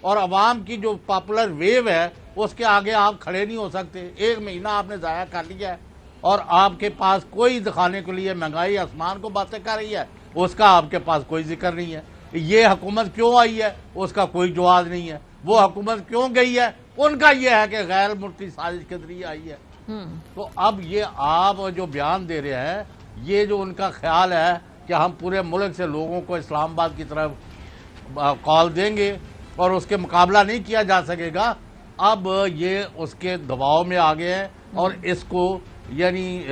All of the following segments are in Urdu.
اور عوام کی جو پاپولر ویو ہے اس کے آگے آپ کھڑے نہیں ہو سکتے. 1 مہینہ آپ نے ضائع کر لیا ہے اور آپ کے پاس کوئی دکھانے کے لیے مہنگائی آسمان کو باتیں کر رہی ہے, اس کا آپ کے پاس کوئی ذکر نہیں ہے. یہ حکومت کیوں آئی ہے اس کا کوئی جواز نہیں ہے. وہ حکومت کیوں گئی ہے ان کا یہ ہے کہ غیر ملکی سازش کے ذریعے آئی ہے. تو اب یہ آپ جو بیان دے رہے ہیں, یہ جو ان کا خیال ہے کہ ہم پورے ملک سے لوگوں کو اسلام آباد کی طرف کال دیں گے اور اس کے مقابلہ نہیں کیا جا سکے گا, اب یہ اس کے دباؤ میں آ گئے ہیں اور اس کو یعنی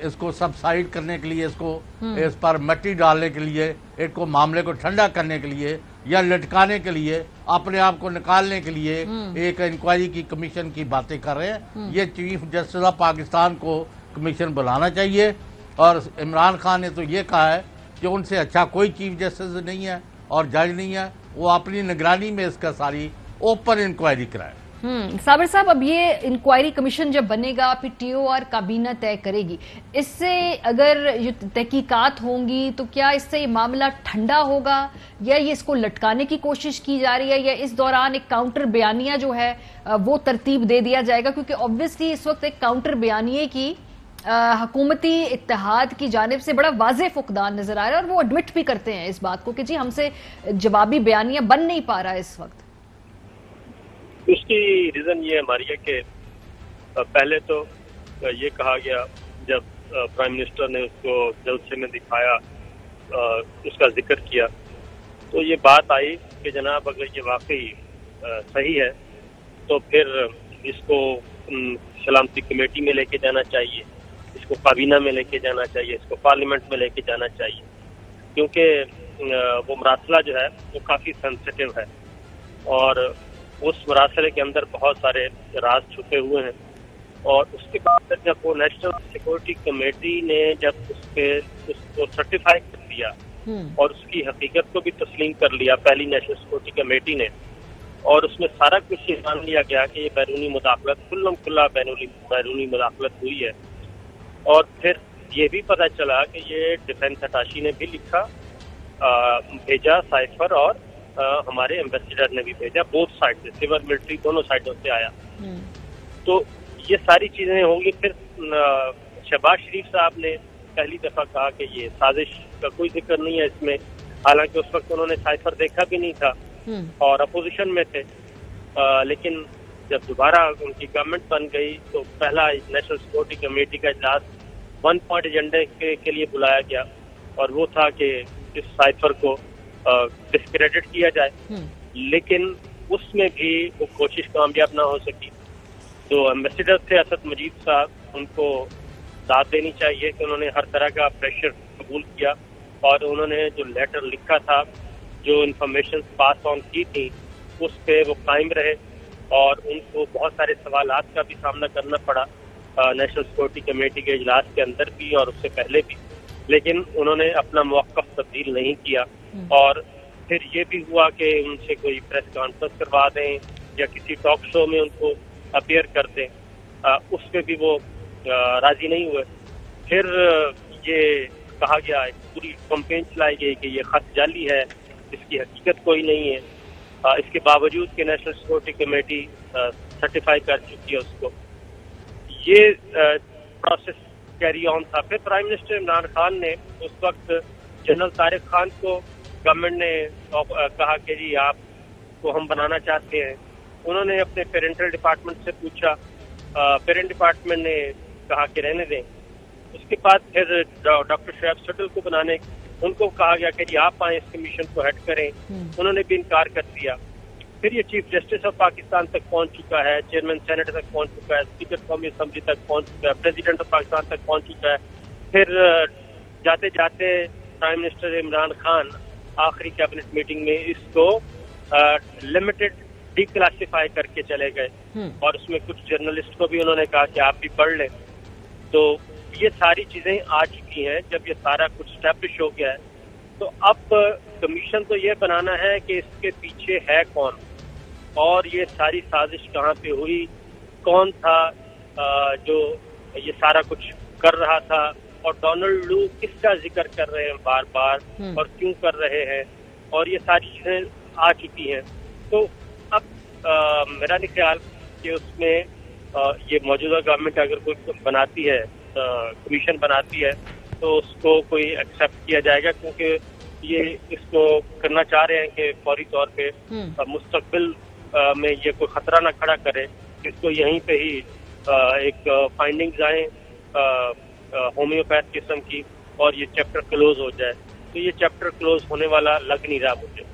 اس کو سبسائڈ کرنے کے لیے, اس پر مٹی ڈالنے کے لیے, اس کو معاملے کو ٹھنڈا کرنے کے لیے یا لٹکانے کے لیے, اپنے آپ کو نکالنے کے لیے ایک انکوائری کی کمیشن کی باتیں کر رہے ہیں. یہ چیف جسٹس آف پاکستان کو کمیشن بلانا چاہیے. اور عمران خان نے تو یہ کہا ہے کہ ان سے اچھا کوئی چیف جسٹس نہیں ہے اور جج نہیں ہے, وہ اپنی نگرانی میں اس کا ساری اوپن انکوائری کرائے. صابر صاحب, اب یہ انکوائری کمیشن جب بنے گا پھر ٹی او آر کابینہ طے کرے گی, اس سے اگر یہ تحقیقات ہوں گی تو کیا اس سے یہ معاملہ ٹھنڈا ہوگا یا یہ اس کو لٹکانے کی کوشش کی جا رہی ہے, یا اس دوران ایک کاؤنٹر بیانیہ جو ہے وہ ترتیب دے دیا جائے گا؟ کیونکہ آبویسلی اس وقت ایک کاؤنٹر بیانیے کی حکومتی اتحاد کی جانب سے بڑا واضح فقدان نظر آ رہا ہے اور وہ ایڈمٹ بھی کرتے ہیں اس بات کو کہ جی ہم سے جوابی بیانیہ بن نہیں پا رہا ہے اس وقت. اس کی ریزن یہ ہماری ہے کہ پہلے تو یہ کہا گیا جب پرائم منسٹر نے اس کو جلسے میں دکھایا, اس کا ذکر کیا, تو یہ بات آئی کہ جناب اگر یہ واقعی صحیح ہے تو پھر اس کو سلامتی کمیٹی میں لے کے جانا چاہیے, اس کو کابینہ میں لے کے جانا چاہیے, اس کو پارلیمنٹ میں لے کے جانا چاہیے, کیونکہ وہ مراسلہ جو ہے وہ کافی سینسیٹیو ہے اور اس مراسلے کے اندر بہت سارے راز چھپے ہوئے ہیں. اور اس کے بعد جب وہ نیشنل سیکورٹی کمیٹی نے جب اس کو سرٹیفائی کر دیا اور اس کی حقیقت کو بھی تسلیم کر لیا پہلی نیشنل سیکورٹی کمیٹی نے, اور اس میں سارا کچھ یہ مان لیا گیا کہ یہ بیرونی مداخلت کھلا بیرونی مداخلت ہوئی ہے. اور پھر یہ بھی پتہ چلا کہ یہ ڈیفینس اٹاشی نے بھی لکھا بھیجا سائفر, اور ہمارے ایمبیسیڈر نے بھی بھیجا, بوتھ سائڈ سے, سول ملٹری دونوں سائڈوں سے آیا. تو یہ ساری چیزیں ہوں گی. پھر شہباز شریف صاحب نے پہلی دفعہ کہا کہ یہ سازش کا کوئی ذکر نہیں ہے اس میں, حالانکہ اس وقت انہوں نے سائفر دیکھا بھی نہیں تھا اور اپوزیشن میں تھے. لیکن جب دوبارہ ان کی گورنمنٹ بن گئی تو پہلا نیشنل سیکورٹی کمیٹی کا اجلاس 1 پوائنٹ ایجنڈے کے لیے بلایا گیا, اور وہ تھا کہ اس سائفر کو ڈسکریڈٹ کیا جائے. لیکن اس میں بھی وہ کوشش کامیاب نہ ہو سکی. تو ایمبیسیڈر تھے اسد مجید صاحب, ان کو داد دینی چاہیے کہ انہوں نے ہر طرح کا پریشر قبول کیا اور انہوں نے جو لیٹر لکھا تھا, جو انفارمیشن پاس آن کی تھی, اس پہ وہ قائم رہے. اور ان کو بہت سارے سوالات کا بھی سامنا کرنا پڑا نیشنل سیکورٹی کمیٹی کے اجلاس کے اندر بھی اور اس سے پہلے بھی, لیکن انہوں نے اپنا موقف تبدیل نہیں کیا. اور پھر یہ بھی ہوا کہ ان سے کوئی پریس کانفرنس کروا دیں یا کسی ٹاک شو میں ان کو اپیئر کر دیں, اس پہ بھی وہ راضی نہیں ہوئے. پھر یہ کہا گیا, پوری کمپین چلائی گئی کہ یہ خط جعلی ہے, اس کی حقیقت کوئی نہیں ہے. اس کے باوجود کہ نیشنل سیکورٹی کمیٹی سرٹیفائی کر چکی ہے اس کو. یہ پروسیس کیری آن تھا. پھر پرائم منسٹر عمران خان نے اس وقت جنرل طارق خان کو گورنمنٹ نے کہا کہ جی آپ کو ہم بنانا چاہتے ہیں. انہوں نے اپنے پیرنٹل ڈپارٹمنٹ سے پوچھا, پیرنٹ ڈپارٹمنٹ نے کہا کہ رہنے دیں. اس کے بعد پھر ڈاکٹر شعیب سٹل کو بنانے ان کو کہا گیا کہ جی آپ آئیں اس کمیشن کو ہیڈ کریں. انہوں نے بھی انکار کر دیا. پھر یہ چیف جسٹس آف پاکستان تک پہنچ چکا ہے, چیئرمین سینٹ تک پہنچ چکا ہے, اسپیکر قومی اسمبلی تک پہنچ چکا ہے, پریزیڈنٹ آف پاکستان تک پہنچ چکا ہے. پھر جاتے جاتے پرائم منسٹر عمران خان آخری کیبنٹ میٹنگ میں اس کو لمیٹڈ ڈی کلاسیفائی کر کے چلے گئے, اور اس میں کچھ جرنلسٹ کو بھی انہوں نے کہا کہ آپ بھی پڑھ لیں. تو یہ ساری چیزیں آ چکی ہیں. جب یہ سارا کچھ اسٹیبلش ہو گیا ہے تو اب کمیشن تو یہ بنانا ہے کہ اس کے پیچھے ہے کون, اور یہ ساری سازش کہاں پہ ہوئی, کون تھا جو یہ سارا کچھ کر رہا تھا, اور ڈونلڈ لو کس کا ذکر کر رہے ہیں بار بار اور کیوں کر رہے ہیں, اور یہ ساری چیزیں آ چکی ہیں. تو اب میرا نہیں خیال کہ اس میں یہ موجودہ گورنمنٹ اگر کوئی بناتی ہے کمیشن بناتی ہے تو اس کو کوئی ایکسیپٹ کیا جائے گا، کیونکہ یہ اس کو کرنا چاہ رہے ہیں کہ فوری طور پہ مستقبل میں یہ کوئی خطرہ نہ کھڑا کرے، اس کو یہیں پہ ہی ایک فائنڈنگز آئیں ہومیوپیتھ قسم کی اور یہ چیپٹر کلوز ہو جائے. تو یہ چیپٹر کلوز ہونے والا لگ نہیں رہا مجھے.